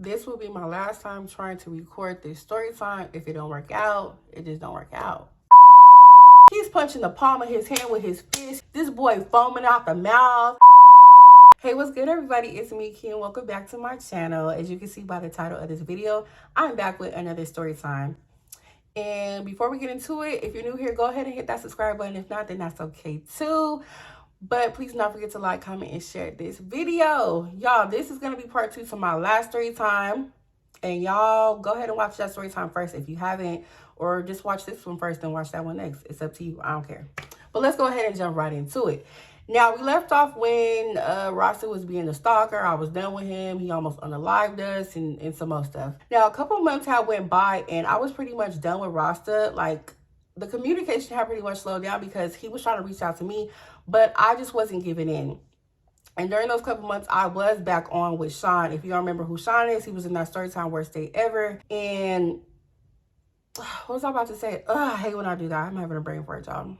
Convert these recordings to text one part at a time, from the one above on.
This will be my last time trying to record this story time. If it don't work out, it just don't work out. He's punching the palm of his hand with his fist. This boy foaming out the mouth. Hey, what's good, everybody? It's me, Key, and welcome back to my channel. As you can see by the title of this video, I'm back with another story time. And before we get into it, if you're new here, go ahead and hit that subscribe button. If not, then that's okay too. But please don't forget to like, comment, and share this video. Y'all, this is going to be part 2 to my last story time. And y'all, go ahead and watch that story time first if you haven't. Or just watch this one first and watch that one next. It's up to you. I don't care. But let's go ahead and jump right into it. Now, we left off when Rosta was being a stalker. I was done with him. He almost unalived us and some more stuff. Now, a couple months had went by and I was pretty much done with Rosta. Like, the communication had pretty much slowed down because he was trying to reach out to me, but I just wasn't giving in. And during those couple months, I was back on with Sean. If you don't remember who Sean is, he was in that Storytime worst day ever. And what was I about to say? I hate when I do that. I'm having a brain fart, y'all.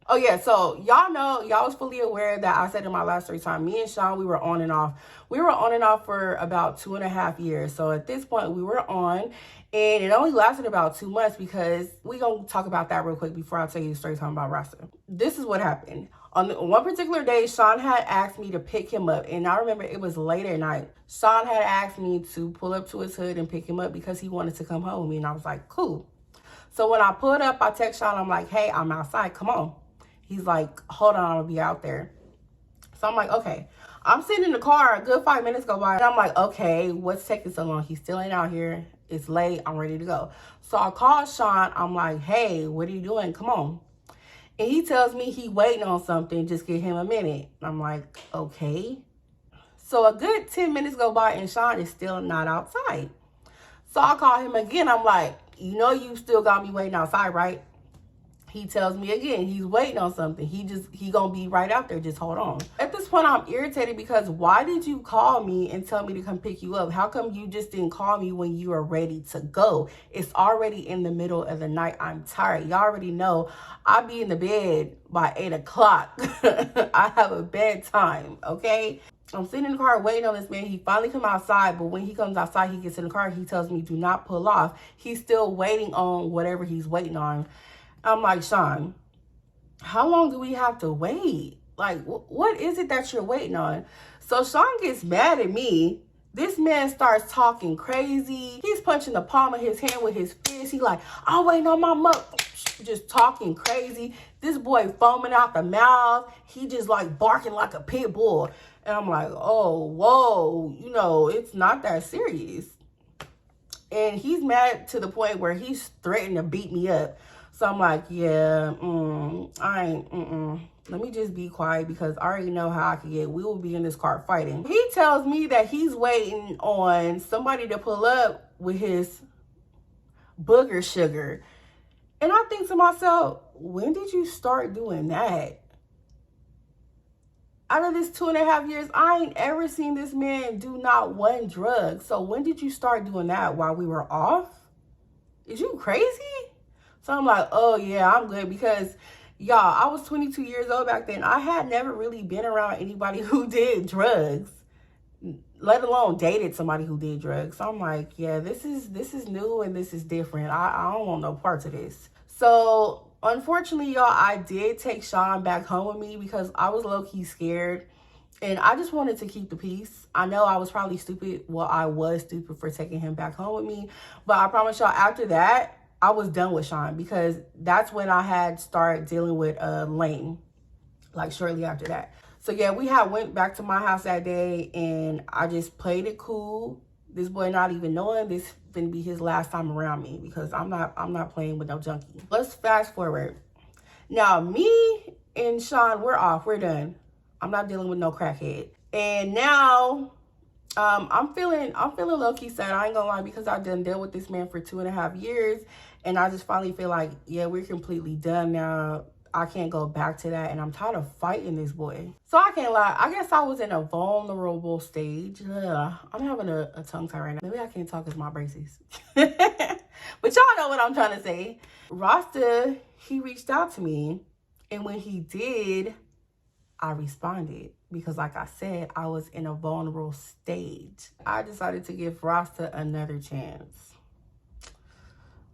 Oh yeah, so y'all know, y'all was fully aware that I said in my last story time, me and Sean, we were on and off. We were on and off for about 2.5 years. So at this point, we were on, and it only lasted about 2 months because we gonna talk about that real quick before I tell you the story time about Rosta. This is what happened. On one particular day, Sean had asked me to pick him up, and I remember it was late at night. Sean had asked me to pull up to his hood and pick him up because he wanted to come home with me, and I was like, cool. So when I pulled up, I text Sean, I'm like, hey, I'm outside, come on. He's like, hold on, I'll be out there. So I'm like, okay. I'm sitting in the car, a good 5 minutes go by, and I'm like, okay, what's taking so long? He still ain't out here. It's late, I'm ready to go. So I called Sean, I'm like, hey, what are you doing? Come on. And he tells me he waiting on something, just give him a minute. I'm like, okay. So a good 10 minutes go by and Sean is still not outside. So I call him again, I'm like, you know you still got me waiting outside, right? He tells me again, he's waiting on something. He gonna be right out there, just hold on. At this point, I'm irritated because why did you call me and tell me to come pick you up? How come you just didn't call me when you are ready to go? It's already in the middle of the night. I'm tired. Y'all already know I'll be in the bed by 8 o'clock. I have a bedtime, okay? I'm sitting in the car waiting on this man. He finally come outside, but when he comes outside, he gets in the car. He tells me, do not pull off. He's still waiting on whatever he's waiting on. I'm like, Sean, how long do we have to wait? Like, what is it that you're waiting on? So Sean gets mad at me. This man starts talking crazy. He's punching the palm of his hand with his fist. He like, I'm waiting on my mother. Just talking crazy. This boy foaming out the mouth. He just like barking like a pit bull. And I'm like, oh, whoa, you know, it's not that serious. And he's mad to the point where he's threatening to beat me up. So I'm like, yeah, let me just be quiet because I already know how I can get. We will be in this car fighting. He tells me that he's waiting on somebody to pull up with his booger sugar. And I think to myself, when did you start doing that? Out of this 2.5 years, I ain't ever seen this man do not one drug. So when did you start doing that while we were off? Is you crazy? So I'm like, oh yeah, I'm good because y'all, I was 22 years old back then. I had never really been around anybody who did drugs, let alone dated somebody who did drugs. So I'm like, yeah, this is new and this is different. I don't want no parts of this. So unfortunately, y'all, I did take Sean back home with me because I was low-key scared. And I just wanted to keep the peace. I know I was probably stupid. Well, I was stupid for taking him back home with me. But I promise y'all, after that, I was done with Sean because that's when I had started dealing with Lane, like shortly after that. So yeah, we had went back to my house that day and I just played it cool. This boy not even knowing this gonna be his last time around me because I'm not playing with no junkie. Let's fast forward. Now me and Sean, we're off, we're done. I'm not dealing with no crackhead. And now I'm feeling low-key sad. I ain't gonna lie because I've done dealt with this man for 2.5 years. And I just finally feel like, yeah, we're completely done now. I can't go back to that. And I'm tired of fighting this boy. So I can't lie. I guess I was in a vulnerable stage. Ugh, I'm having a tongue tie right now. Maybe I can't talk as my braces. But y'all know what I'm trying to say. Rosta, he reached out to me. And when he did, I responded because, like I said, I was in a vulnerable stage. I decided to give Rosta another chance.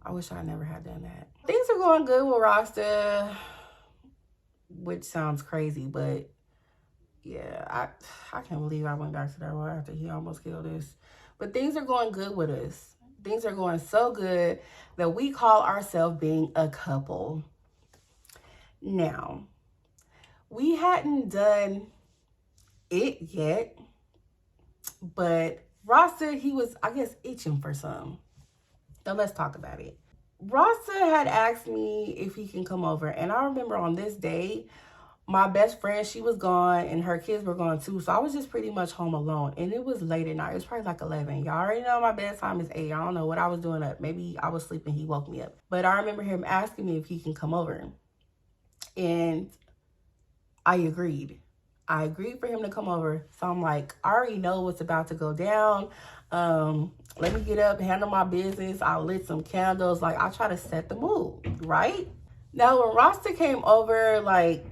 I wish I never had done that. Things are going good with Rosta, which sounds crazy, but yeah, I can't believe I went back to that road after he almost killed us. But things are going good with us. Things are going so good that we call ourselves being a couple. Now, we hadn't done it yet, but Rosta, he was, I guess, itching for some. So let's talk about it. Rosta had asked me if he can come over, and I remember on this day, my best friend, she was gone, and her kids were gone too, so I was just pretty much home alone, and it was late at night. It was probably like 11. Y'all already know my bedtime is 8. I don't know what I was doing up. Maybe I was sleeping, he woke me up. But I remember him asking me if he can come over, and I agreed. I agreed for him to come over. So I'm like, I already know what's about to go down. Let me get up, handle my business. I lit some candles. Like, I try to set the mood, right? Now, when Rosta came over, like,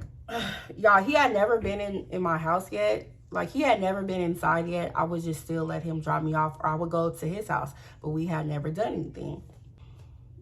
y'all, he had never been in my house yet. Like, he had never been inside yet. I would just still let him drop me off, or I would go to his house. But we had never done anything.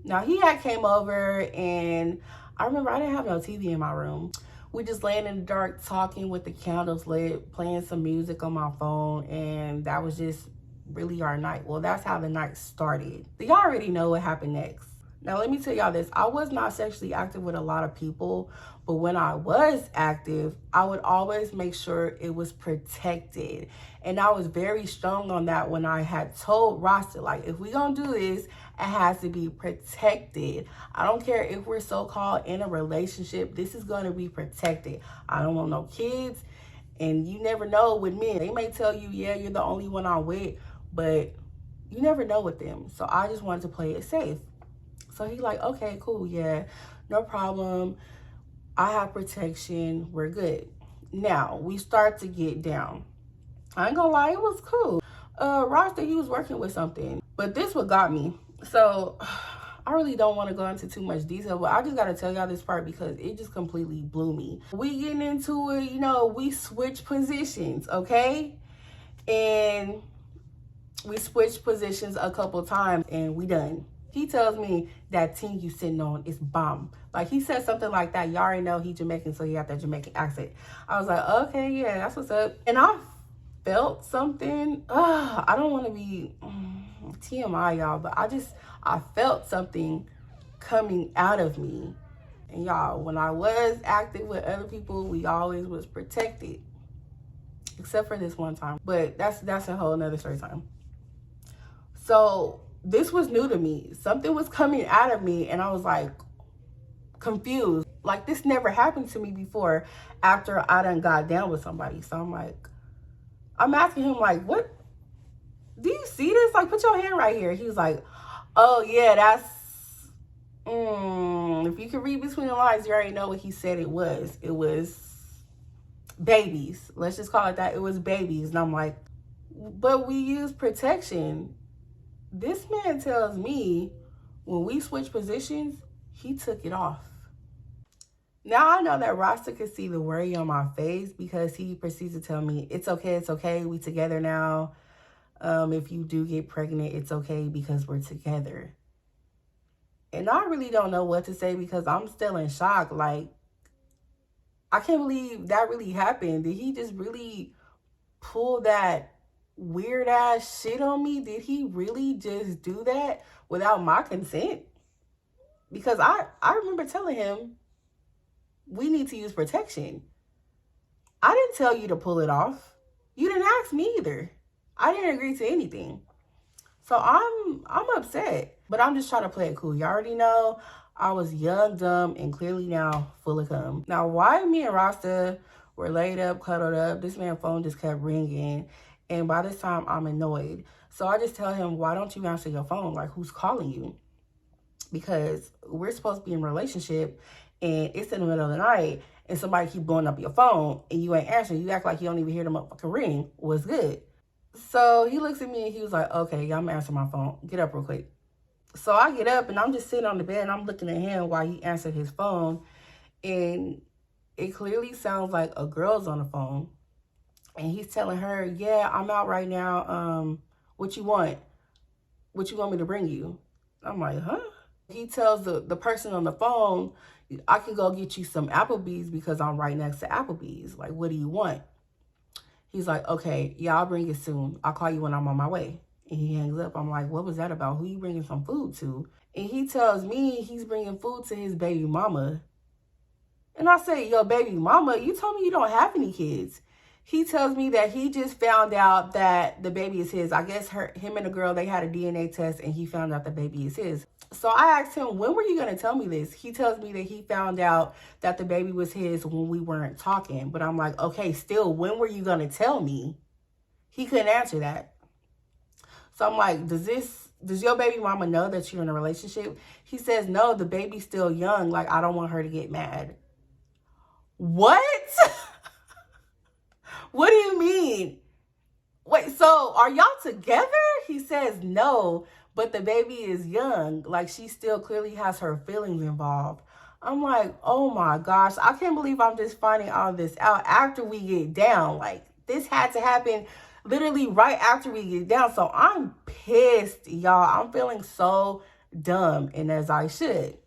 Now, he had came over, and I remember I didn't have no TV in my room. We just laying in the dark, talking with the candles lit, playing some music on my phone, and that was just really our night. Well, that's how the night started. Y'all already know what happened next. Now, let me tell y'all this. I was not sexually active with a lot of people, but when I was active, I would always make sure it was protected. And I was very strong on that when I had told Rosta, like, if we gonna do this, it has to be protected. I don't care if we're so-called in a relationship, this is gonna be protected. I don't want no kids, and you never know with men. They may tell you, yeah, you're the only one I'm with, but you never know with them. So I just wanted to play it safe. So he like, okay, cool, yeah, no problem. I have protection, we're good. Now, we start to get down. I ain't gonna lie, it was cool. Rosta, he was working with something, but this what got me. So, I really don't want to go into too much detail, but I just got to tell y'all this part because it just completely blew me. We getting into it, you know, we switch positions, okay? And we switched positions a couple times and we done. He tells me that team you sitting on is bomb. Like, he said something like that. Y'all already know he Jamaican, so he got that Jamaican accent. I was like, okay, yeah, that's what's up. And I felt something. I don't want to be TMI, y'all, but I felt something coming out of me. And y'all, when I was active with other people, we always was protected. Except for this one time. But that's a whole nother story time. So this was new to me. Something was coming out of me and I was like confused. Like, this never happened to me before after I done got down with somebody. So I'm asking him, like, what? Do you see this? Like, put your hand right here. He was like, oh yeah, that's, if you can read between the lines, you already know what he said it was. It was babies. Let's just call it that. It was babies. And I'm like, but we use protection. This man tells me when we switch positions, he took it off. Now I know that Rosta could see the worry on my face because he proceeds to tell me, it's okay, we together now. If you do get pregnant, it's okay because we're together. And I really don't know what to say because I'm still in shock. Like, I can't believe that really happened. Did he just really pull that weird ass shit on me? Did he really just do that without my consent? Because I remember telling him, we need to use protection. I didn't tell you to pull it off. You didn't ask me either. I didn't agree to anything. So I'm upset, but I'm just trying to play it cool. You already know I was young, dumb, and clearly now full of cum. Now, why me and Rosta were laid up, cuddled up, this man's phone just kept ringing. And by this time, I'm annoyed. So I just tell him, why don't you answer your phone? Like, who's calling you? Because we're supposed to be in a relationship, and it's in the middle of the night, and somebody keep blowing up your phone, and you ain't answering. You act like you don't even hear the motherfucking ring. What's good? So he looks at me, and he was like, okay, yeah, I'm answering my phone. Get up real quick. So I get up, and I'm just sitting on the bed, and I'm looking at him while he answered his phone, and it clearly sounds like a girl's on the phone. And he's telling her, yeah, I'm out right now. What you want? What you want me to bring you? I'm like, huh? He tells the person on the phone, I can go get you some Applebee's because I'm right next to Applebee's. Like, what do you want? He's like, okay, yeah, I'll bring it soon. I'll call you when I'm on my way. And he hangs up. I'm like, what was that about? Who you bringing some food to? And he tells me he's bringing food to his baby mama. And I say, yo, baby mama, you told me you don't have any kids. He tells me that he just found out that the baby is his. I guess him and the girl, they had a DNA test and he found out the baby is his. So I asked him, when were you going to tell me this? He tells me that he found out that the baby was his when we weren't talking. But I'm like, okay, still, when were you going to tell me? He couldn't answer that. So I'm like, does your baby mama know that you're in a relationship? He says, no, the baby's still young. Like, I don't want her to get mad. What? What do you mean? Wait, so are y'all together? He says no, but the baby is young. Like, she still clearly has her feelings involved. I'm like, oh my gosh, I can't believe I'm just finding all this out after we get down. Like, this had to happen literally right after we get down. So I'm pissed, y'all. I'm feeling so dumb, and as I should.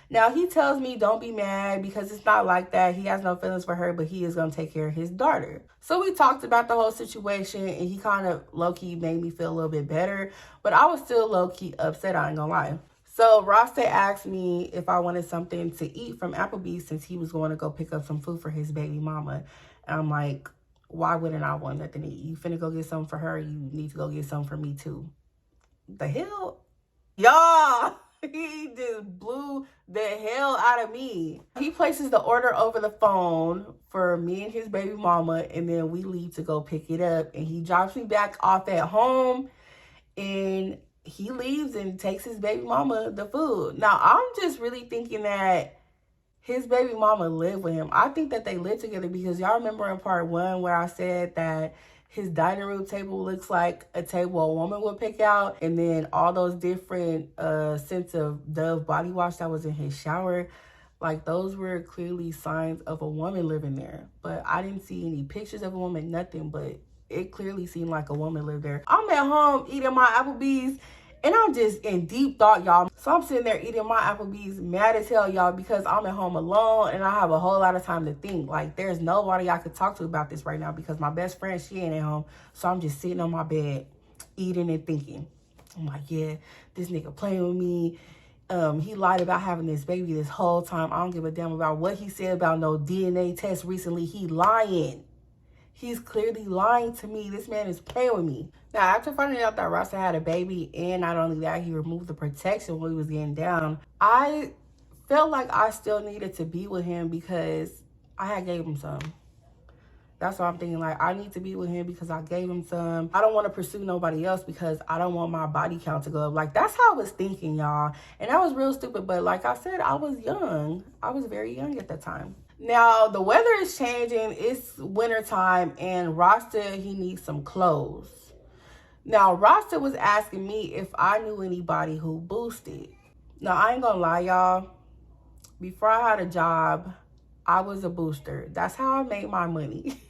Now, he tells me don't be mad because it's not like that. He has no feelings for her, but he is going to take care of his daughter. So we talked about the whole situation, and he kind of low-key made me feel a little bit better, but I was still low-key upset, I ain't gonna lie. So Rosta asked me if I wanted something to eat from Applebee's since he was going to go pick up some food for his baby mama. And I'm like, why wouldn't I want nothing to eat? You finna go get something for her, you need to go get something for me too. The hell? Y'all! He just blew the hell out of me. He places the order over the phone for me and his baby mama, and then we leave to go pick it up. And he drops me back off at home, and he leaves and takes his baby mama the food. Now, I'm just really thinking that his baby mama lived with him. I think that they live together because y'all remember in part 1 where I said that his dining room table looks like a table a woman would pick out. And then all those different scents of Dove body wash that was in his shower, like those were clearly signs of a woman living there. But I didn't see any pictures of a woman, nothing, but it clearly seemed like a woman lived there. I'm at home eating my Applebee's, and I'm just in deep thought, y'all. So I'm sitting there eating my Applebee's, mad as hell, y'all, because I'm at home alone and I have a whole lot of time to think. Like, there's nobody I could talk to about this right now because my best friend, she ain't at home. So I'm just sitting on my bed, eating and thinking. I'm like, yeah, this nigga playing with me. He lied about having this baby this whole time. I don't give a damn about what he said about no DNA test recently. He lying. He's clearly lying to me. This man is playing with me. Now, after finding out that Rosta had a baby, and not only that, he removed the protection when he was getting down, I felt like I still needed to be with him because I had gave him some. That's what I'm thinking. Like, I need to be with him because I gave him some. I don't want to pursue nobody else because I don't want my body count to go up. Like, that's how I was thinking, y'all. And that was real stupid. But like I said, I was young. I was very young at that time. Now, the weather is changing. It's wintertime, and Rosta, he needs some clothes. Now, Rosta was asking me if I knew anybody who boosted. Now, I ain't gonna lie, y'all. Before I had a job, I was a booster. That's how I made my money.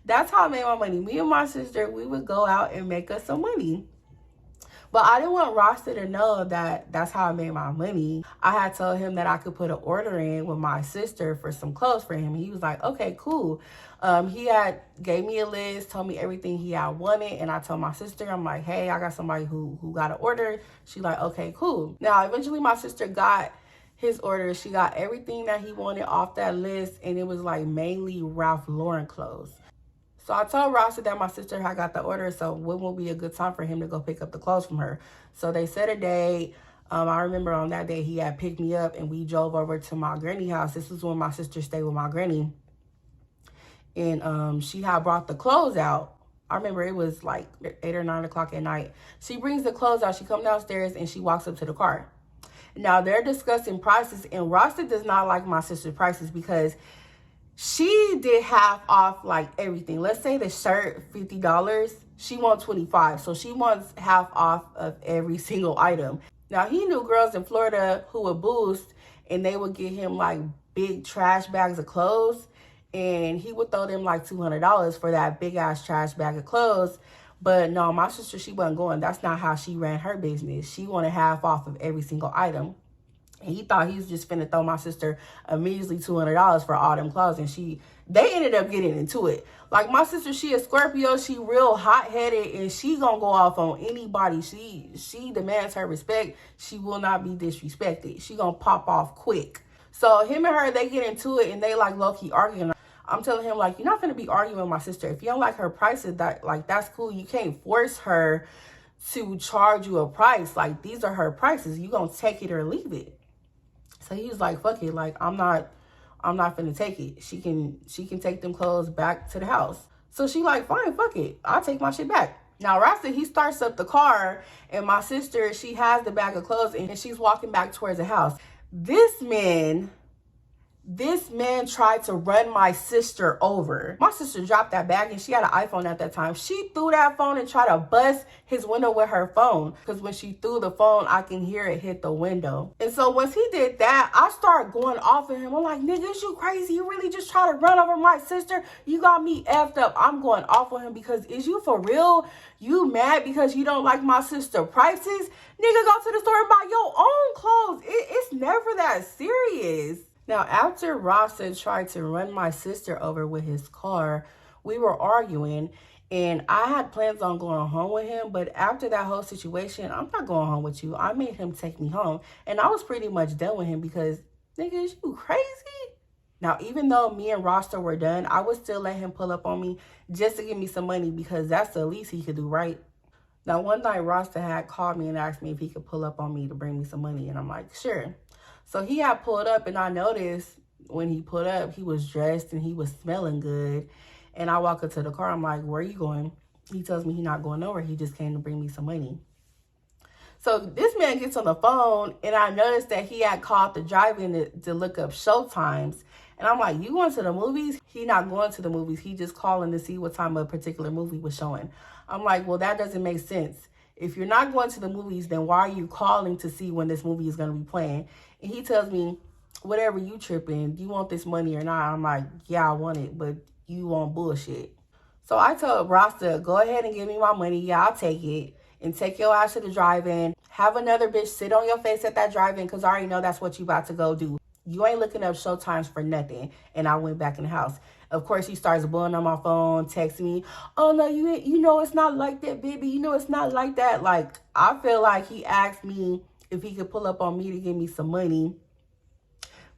That's how I made my money. Me and my sister, we would go out and make us some money. But I didn't want Rosta to know that that's how I made my money. I had told him that I could put an order in with my sister for some clothes for him. He was like, okay, cool. He had gave me a list, told me everything he had wanted. And I told my sister, I'm like, hey, I got somebody who got an order. She's like, okay, cool. Now, eventually my sister got his order. She got everything that he wanted off that list. And it was like mainly Ralph Lauren clothes. So I told Rosta that my sister had got the order, so when will be a good time for him to go pick up the clothes from her? So they set a date. I remember on that day he had picked me up and we drove over to my granny house. This was when my sister stayed with my granny. And she had brought the clothes out. I remember it was like 8 or 9 o'clock at night. She brings the clothes out. She comes downstairs and she walks up to the car. Now they're discussing prices, and Rosta does not like my sister's prices because she did half off like everything. Let's say the shirt, $50. She wants $25. So she wants half off of every single item. Now, he knew girls in Florida who would boost and they would get him like big trash bags of clothes, and he would throw them like $200 for that big ass trash bag of clothes. But no, my sister, she wasn't going. That's not how she ran her business. She wanted half off of every single item. And he thought he was just finna throw my sister a measly $200 for all them clothes. And they ended up getting into it. Like, my sister, she a Scorpio. She real hot-headed, and she gonna go off on anybody. She demands her respect. She will not be disrespected. She gonna pop off quick. So him and her, they get into it, and they like low-key arguing. I'm telling him, like, you're not gonna be arguing with my sister. If you don't like her prices, that's cool. You can't force her to charge you a price. Like, these are her prices. You gonna take it or leave it. So he was like, fuck it, like, I'm not finna take it. She can take them clothes back to the house. So she like, fine, fuck it, I'll take my shit back. Now Rosta, he starts up the car, and my sister, she has the bag of clothes, and she's walking back towards the house. This man tried to run my sister over. My sister dropped that bag, and she had an iPhone at that time. She threw that phone and tried to bust his window with her phone, because when she threw the phone, I can hear it hit the window. And so once he did that, I started going off at him. I'm like, nigga, is you crazy? You really just try to run over my sister? You got me effed up. I'm going off on him because, is you for real? You mad because you don't like my sister prices? Nigga, go to the store and buy your own clothes. It's never that serious. Now, after Rosta tried to run my sister over with his car, we were arguing, and I had plans on going home with him. But after that whole situation, I'm not going home with you. I made him take me home, and I was pretty much done with him because, nigga, is you crazy? Now, even though me and Rosta were done, I would still let him pull up on me just to give me some money, because that's the least he could do, right? Now, one night, Rosta had called me and asked me if he could pull up on me to bring me some money, and I'm like, sure. So he had pulled up, and I noticed when he pulled up, he was dressed and he was smelling good. And I walk up to the car. I'm like, where are you going? He tells me he's not going nowhere. He just came to bring me some money. So this man gets on the phone, and I noticed that he had called the drive-in to look up show times. And I'm like, you going to the movies? He not going to the movies. He just calling to see what time a particular movie was showing. I'm like, well, that doesn't make sense. If you're not going to the movies, then why are you calling to see when this movie is going to be playing? And he tells me, whatever, you tripping. Do you want this money or not? I'm like, yeah, I want it, but you want bullshit. So I told Rosta, go ahead and give me my money. Yeah, I'll take it. And take your ass to the drive-in. Have another bitch sit on your face at that drive-in, because I already know that's what you about to go do. You ain't looking up show times for nothing. And I went back in the house. Of course, he starts blowing on my phone, texting me, oh, no, you know it's not like that, baby. You know it's not like that. Like, I feel like he asked me if he could pull up on me to give me some money,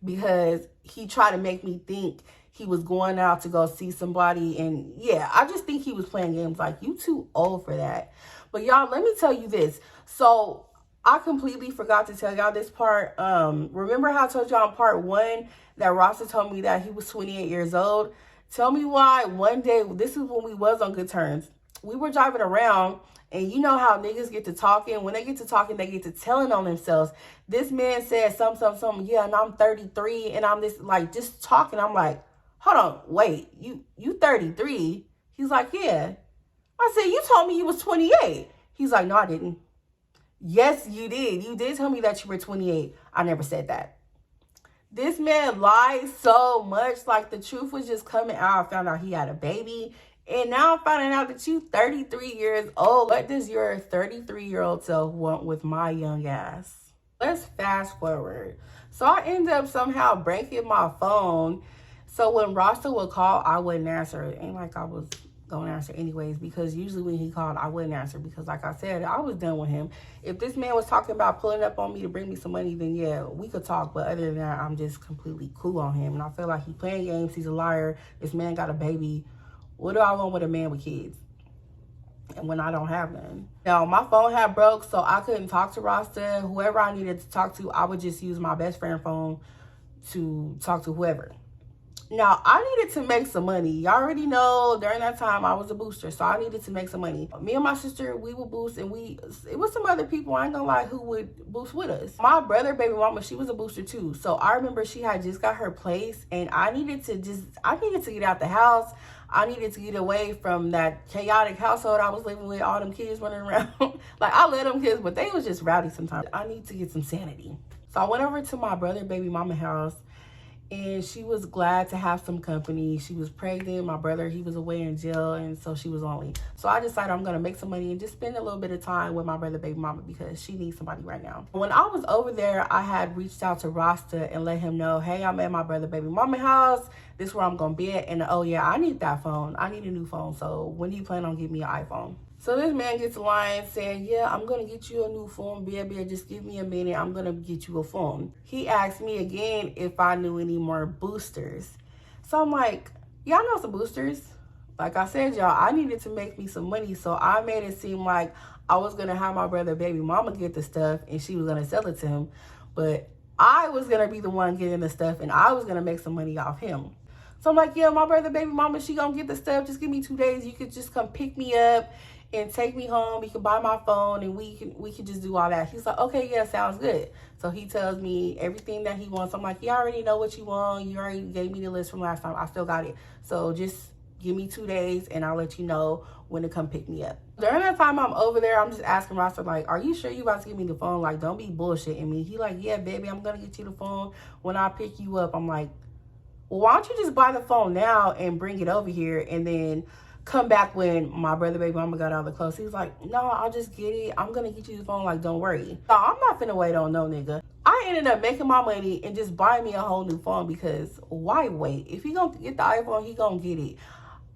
because he tried to make me think he was going out to go see somebody. And yeah, I just think he was playing games. Like, you too old for that. But y'all, let me tell you this. So I completely forgot to tell y'all this part. Remember how I told y'all in part 1 that Rosta told me that he was 28 years old? Tell me why one day, this is when we was on good terms. We were driving around, and you know how niggas get to talking. When they get to talking, they get to telling on themselves. This man said something, yeah, and I'm 33, and I'm this, like, just talking. I'm like, hold on, wait, you 33? He's like, yeah. I said, you told me you was 28. He's like, no, I didn't. Yes, you did. You did tell me that you were 28. I never said that. This man lied so much. Like, the truth was just coming out. I found out he had a baby. And now I'm finding out that you 33 years old. What does your 33-year-old self want with my young ass? Let's fast forward. So I end up somehow breaking my phone. So when Rosta would call, I wouldn't answer. It ain't like I was going to answer anyways, because usually when he called, I wouldn't answer, because like I said, I was done with him. If this man was talking about pulling up on me to bring me some money, then yeah, we could talk. But other than that, I'm just completely cool on him. And I feel like he's playing games. He's a liar. This man got a baby. What do I want with a man with kids? And when I don't have none. Now, my phone had broke, so I couldn't talk to Rosta. Whoever I needed to talk to, I would just use my best friend phone to talk to whoever. Now, I needed to make some money. Y'all already know during that time I was a booster, so I needed to make some money. Me and my sister, we would boost, and it was some other people, I ain't gonna lie, who would boost with us. My brother, baby mama, she was a booster too. So I remember she had just got her place, and I needed to get out the house. I needed to get away from that chaotic household I was living with, all them kids running around. Like, I let them kids, but they was just rowdy sometimes. I need to get some sanity. So I went over to my brother, baby mama house. And she was glad to have some company. She was pregnant. My brother, he was away in jail, and so she was lonely. So I decided I'm going to make some money and just spend a little bit of time with my brother baby mama because she needs somebody right now. When I was over there, I had reached out to Rosta and let him know, hey, I'm at my brother baby mama house. This is where I'm going to be at. And oh yeah, I need that phone. I need a new phone. So when do you plan on giving me an iPhone? So this man gets a line saying, yeah, I'm going to get you a new phone, baby. Just give me a minute. I'm going to get you a phone. He asked me again if I knew any more boosters. So I'm like, yeah, I know some boosters. Like I said, y'all, I needed to make me some money. So I made it seem like I was going to have my brother baby mama get the stuff and she was going to sell it to him. But I was going to be the one getting the stuff and I was going to make some money off him. So I'm like, yeah, my brother baby mama, she going to get the stuff. Just give me 2 days. You could just come pick me up and take me home. You can buy my phone and we can just do all that. He's like, okay, yeah, sounds good. So he tells me everything that he wants. I'm like, yeah, I already know what you want. You already gave me the list from last time. I still got it. So just give me 2 days and I'll let you know when to come pick me up. During that time I'm over there, I'm just asking Rosta, like, are you sure you about to give me the phone? Like, don't be bullshitting me. He like, yeah, baby, I'm going to get you the phone when I pick you up. I'm like, well, why don't you just buy the phone now and bring it over here and then come back when my brother baby mama got out of the clothes. He's like, no, I'll just get it. I'm gonna get you the phone, like, don't worry. So I'm not finna wait on no nigga. I ended up making my money and just buying me a whole new phone because why wait? If he gonna get the iPhone, he gonna get it.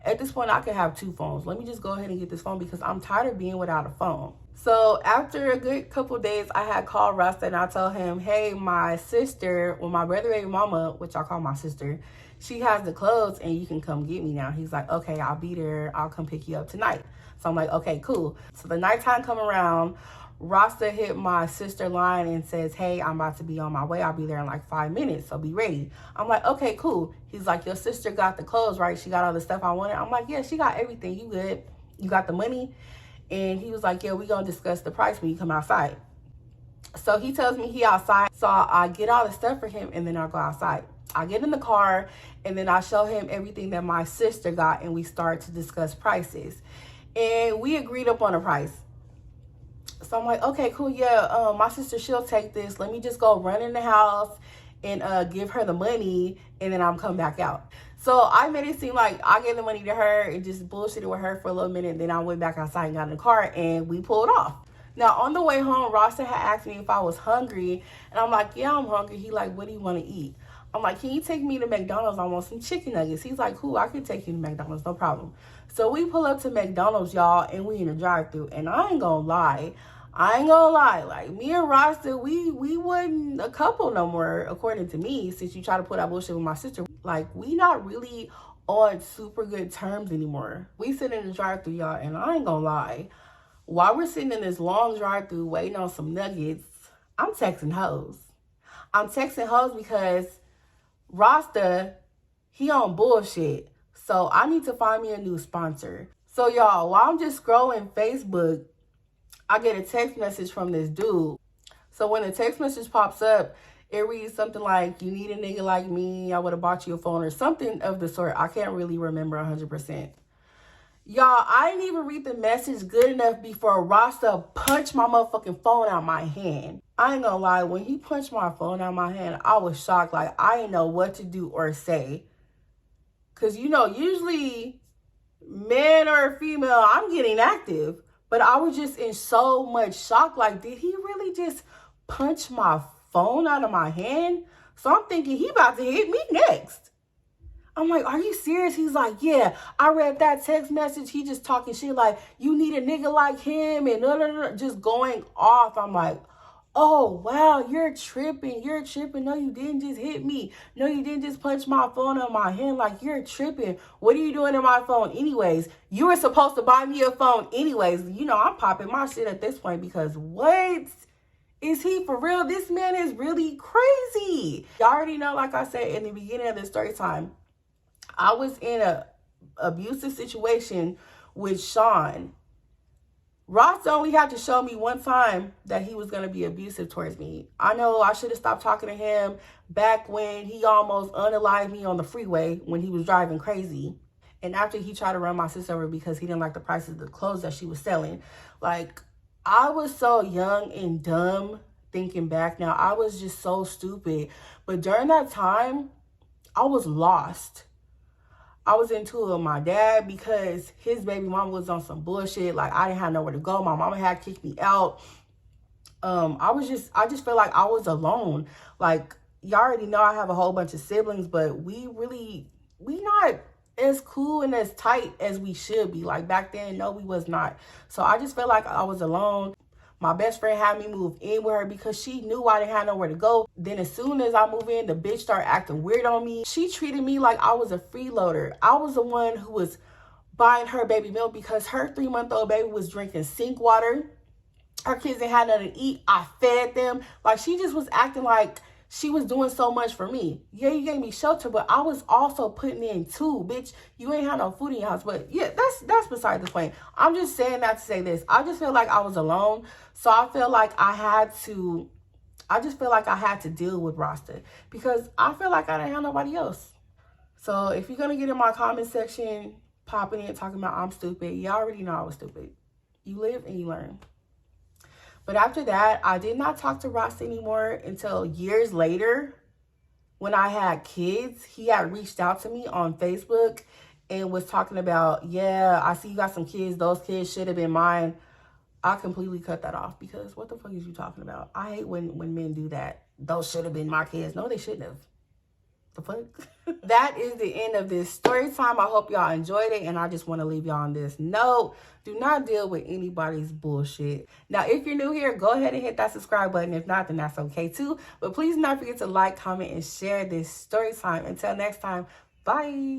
At this point, I can have 2 phones. Let me just go ahead and get this phone because I'm tired of being without a phone. So after a good couple of days, I had called Rosta and I told him, hey, my sister, well, my brother baby mama, which I call my sister, she has the clothes and you can come get me now. He's like, okay, I'll be there. I'll come pick you up tonight. So I'm like, okay, cool. So the nighttime come around, Rosta hit my sister line and says, hey, I'm about to be on my way. I'll be there in like 5 minutes, so be ready. I'm like, okay, cool. He's like, your sister got the clothes, right? She got all the stuff I wanted. I'm like, yeah, she got everything. You good? You got the money? And he was like, yeah, we gonna discuss the price when you come outside. So he tells me he outside. So I get all the stuff for him and then I'll go outside. I get in the car and then I show him everything that my sister got and we start to discuss prices. And we agreed up on a price. So I'm like, okay, cool, yeah, my sister, she'll take this. Let me just go run in the house and give her the money and then I'm come back out. So I made it seem like I gave the money to her and just bullshitted with her for a little minute. Then I went back outside and got in the car and we pulled off. Now, on the way home, Rosta had asked me if I was hungry. And I'm like, yeah, I'm hungry. He like, what do you want to eat? I'm like, can you take me to McDonald's? I want some chicken nuggets. He's like, cool, I can take you to McDonald's, no problem. So we pull up to McDonald's, y'all, and we in the drive-thru. And I ain't gonna lie. Like, me and Rosta, we wasn't a couple no more, according to me, since you try to put that bullshit with my sister. Like, we not really on super good terms anymore. We sit in the drive-thru, y'all, and I ain't gonna lie. While we're sitting in this long drive-thru waiting on some nuggets, I'm texting hoes. I'm texting hoes because Rosta, he on bullshit. So I need to find me a new sponsor. So y'all, while I'm just scrolling Facebook, I get a text message from this dude. So when the text message pops up, it reads something like, you need a nigga like me, I would have bought you a phone or something of the sort. I can't really remember 100%. Y'all, I didn't even read the message good enough before Rosta punched my motherfucking phone out my hand. I ain't gonna lie, when he punched my phone out my hand, I was shocked. Like, I didn't know what to do or say. Because, you know, usually man or female, I'm getting active. But I was just in so much shock. Like, did he really just punch my phone out of my hand? So I'm thinking he about to hit me next. I'm like, are you serious? He's like, yeah, I read that text message. He just talking shit like, you need a nigga like him and just going off. I'm like, oh, wow, you're tripping. You're tripping. No, you didn't just hit me. No, you didn't just punch my phone on my hand. Like, you're tripping. What are you doing in my phone anyways? You were supposed to buy me a phone anyways. You know, I'm popping my shit at this point because what? Is he for real? This man is really crazy. Y'all already know, like I said in the beginning of the story time, I was in a abusive situation with Sean. Ross only had to show me one time that he was going to be abusive towards me. I know I should have stopped talking to him back when he almost unalived me on the freeway when he was driving crazy. And after he tried to run my sister over because he didn't like the prices of the clothes that she was selling. Like, I was so young and dumb thinking back now. I was just so stupid. But during that time, I was lost. I was into it with my dad because his baby mama was on some bullshit. Like, I didn't have nowhere to go. My mama had kicked me out. I just felt like I was alone. Like, y'all already know I have a whole bunch of siblings, but we not as cool and as tight as we should be. Like, back then, no, we was not. So I just felt like I was alone. My best friend had me move in with her because she knew I didn't have nowhere to go. Then as soon as I moved in, the bitch started acting weird on me. She treated me like I was a freeloader. I was the one who was buying her baby milk because her 3-month-old baby was drinking sink water. Her kids didn't have nothing to eat. I fed them. Like, she just was acting like she was doing so much for me. Yeah, you gave me shelter, but I was also putting in too, bitch. You ain't have no food in your house. But yeah, that's beside the point. I'm just saying that to say this. I just feel like I was alone. So I feel like I just feel like I had to deal with Rosta because I feel like I didn't have nobody else. So if you're going to get in my comment section, popping in, talking about I'm stupid, you already know I was stupid. You live and you learn. But after that, I did not talk to Rosta anymore until years later when I had kids. He had reached out to me on Facebook and was talking about, yeah, I see you got some kids. Those kids should have been mine. I completely cut that off because what the fuck is you talking about? I hate when men do that. Those should have been my kids. No, they shouldn't have. The fuck? That is the end of this story time. I hope y'all enjoyed it, and I just want to leave y'all on this note. Do not deal with anybody's bullshit. Now, if you're new here, go ahead and hit that subscribe button. If not, then that's okay too. But please do not forget to like, comment, and share this story time. Until next time, bye.